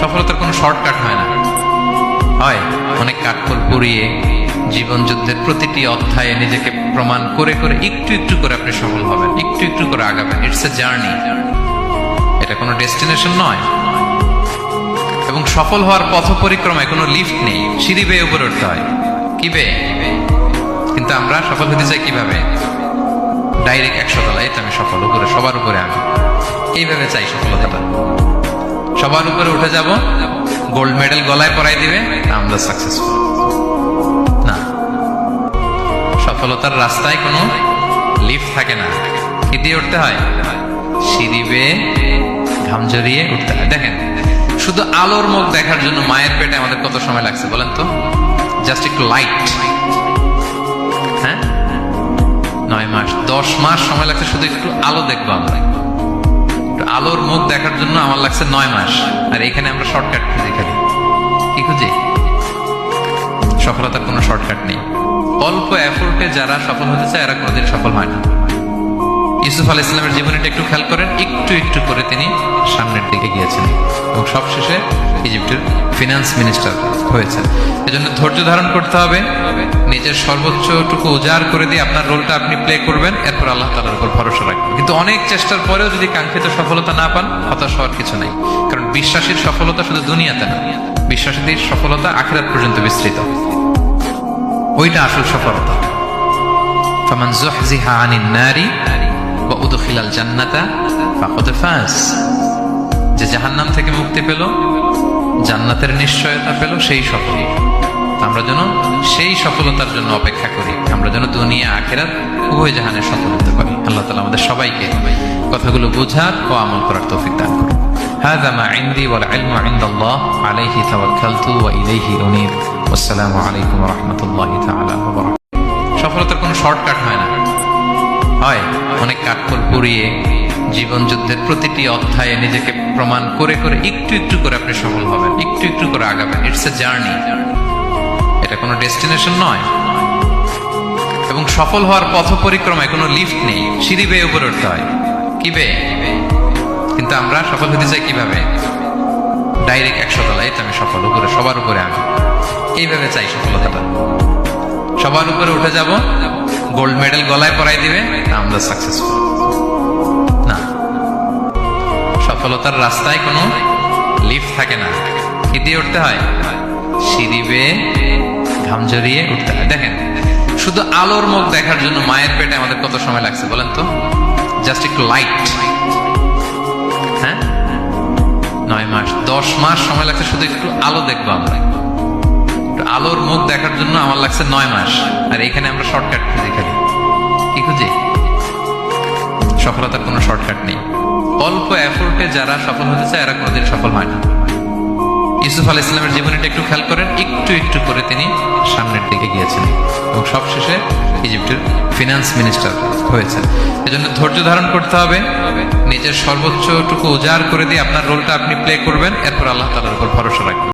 সফলতার কোনো শর্টকাট হয় না, হয় অনেক কাঠখড় পুড়িয়ে জীবন যুদ্ধের প্রতিটি অধ্যায়ে নিজেকে প্রমাণ করে করে একটু একটু করে আপনি সফল হবেন, একটু একটু করে আগাবেন। ইটস এ জার্নি, এটা কোনো ডেস্টিনেশন নয়। এবং সফল হওয়ার পথ পরিক্রমায় কোনো লিফট নেই, সিঁড়ি বেয়ে উপরে উঠতে হয়। কি বেয়ে? কিন্তু আমরা সফল হতে চাই কিভাবে? ডাইরেক্ট 100 তলায় তো আমি সফল, উপরে সবার উপরে আমি, এইভাবে চাই সফলতাটা। সবার উপরে উঠে যাব, গোল্ড মেডেল গলায় পরাই দিবে, আমরা সাকসেসফুল না। সফলতার রাস্তায় কোনো লিফট থাকে না, কি দিয়ে উঠতে হয়? সিঁড়ি বেয়ে ঘাম জড়িয়ে উঠতে হয়। দেখেন, শুধু আলোর মুখ দেখার জন্য মায়ের পেটে আমাদের কত সময় লাগছে বলেন তো? জাস্ট একটু লাইট, হ্যাঁ 9 মাস 10 মাস সময় লাগছে শুধু একটু আলো দেখবো আমরা। আলোর মুখ দেখার জন্য আমার লাগছে 9 মাস। আর এখানে আমরা শর্টকাট খুঁজি, খালি কি খুঁজি? সফলতার কোনো শর্টকাট নেই। অল্প এফোর্টে যারা সফল হতে চায় এরা কোনোদিন সফল হয় না। ইউসুফ আলাইহিস সালামের জীবনীটা একটু খেয়াল করেন, একটু একটু করে তিনি সামনের দিকে গিয়েছেন এবং সবশেষে ইজিপ্টের ফিনান্স মিনিস্টার হয়েছেন। এজন্য ধৈর্য ধারণ করতে হবে, নিজের সর্বোচ্চটুকু উজাড় করে দিয়ে আপনার রোলটা আপনি প্লে করবেন, এরপর আল্লাহ তাআলার উপর ভরসা রাখবেন। কিন্তু অনেক চেষ্টার পরেও যদি কাঙ্ক্ষিত সফলতা না পান, হতাশ হওয়ার কিছু নাই। কারণ বিশ্বাসীর সফলতা শুধু দুনিয়াতে না, বিশ্বাসীদের সফলতা আখিরাত পর্যন্ত বিস্তৃত। ওইটা আসল সফলতা। ফামান যুহজিহা আনিন নারি ওয়া উদখিলাল জান্নাতা ফাকাদ ফাজ। যে জাহান্নাম থেকে মুক্তি পেল, জান্নাতের নিশ্চয়তা পেল, সেই সফল। আমরা যেন সেই সফলতার জন্য অপেক্ষা করি, আমরা যেন দুনিয়া আখিরাত উভয় জাহানে সফল হতে পারি। আল্লাহ তাআলা আমাদের সবাইকে কথাগুলো বোঝার ও আমল করার তৌফিক দান করুন। হাযা মা ইনদি ওয়াল ইলমু ইনদাল্লাহ আলাইহি তাওয়াক্কালতু ওয়া ইলাইহি উনীব। আসসালামু আলাইকুম ওয়া রাহমাতুল্লাহি তাআলা ওয়া বারাকাতুহু। সফলতার কোনো শর্টকাট হয় না, হয় অনেক কাঠখড় পুড়িয়ে জীবন যুদ্ধের প্রতিটি অধ্যায়ে নিজেকে প্রমাণ করে করে একটু একটু করে আপনি সফল হবেন, একটু একটু করে আগাবেন। ইটস এ জার্নি, এটা কোনো ডেস্টিনেশন নয়। এবং সফল হওয়ার পথ পরিক্রমায় কোনো লিফট নেই, সিঁড়ি বেয়ে উপরে উঠতে হয়। কি বেয়ে? কিন্তু আমরা সফল হতে চাই কিভাবে? ডাইরেক্ট 100 তলায় তো আমি সফল, উপরে সবার উপরে আমি, এইভাবে চাই সফলতাটা। সবার উপরে উঠে যাব, গোল্ড মেডেল গলায় পরাই দিবে, আমরা সাকসেসফুল না। সফলতার রাস্তায় কোনো লিফট থাকে না, কি দিয়ে উঠতে হয়? সিঁড়ি বেয়ে ঘাম জড়িয়ে উঠতে হয়। দেখেন, শুধু আলোর মুখ দেখার জন্য মায়ের পেটে আমাদের কত সময় লাগছে বলেন তো? জাস্ট একটু লাইট, হ্যাঁ 9 মাস 10 মাস সময় লাগছে শুধু একটু আলো দেখবো আমরা। আলোর মুখ দেখার জন্য আমার লাগছে 9 মাস। আর এখানে আমরা শর্টকাট খুঁজি, খালি কি খুঁজি? সফলতার কোনো শর্টকাট নেই। অল্প এফোর্টে যারা সফল হতে চায় এরা কোনোদিন সফল হয় না। ইউসুফ আলাইহিস সালামের জীবনীটা একটু খেয়াল করেন, একটু একটু করে তিনি সামনের দিকে গিয়েছেন এবং সবশেষে ইজিপ্টের ফিনান্স মিনিস্টার হয়েছেন। এজন্য ধৈর্য ধারণ করতে হবে, নিজের সর্বোচ্চটুকু উজাড় করে দিয়ে আপনার রোলটা আপনি প্লে করবেন, এরপর আল্লাহ তাআলার উপর ভরসা রাখবেন।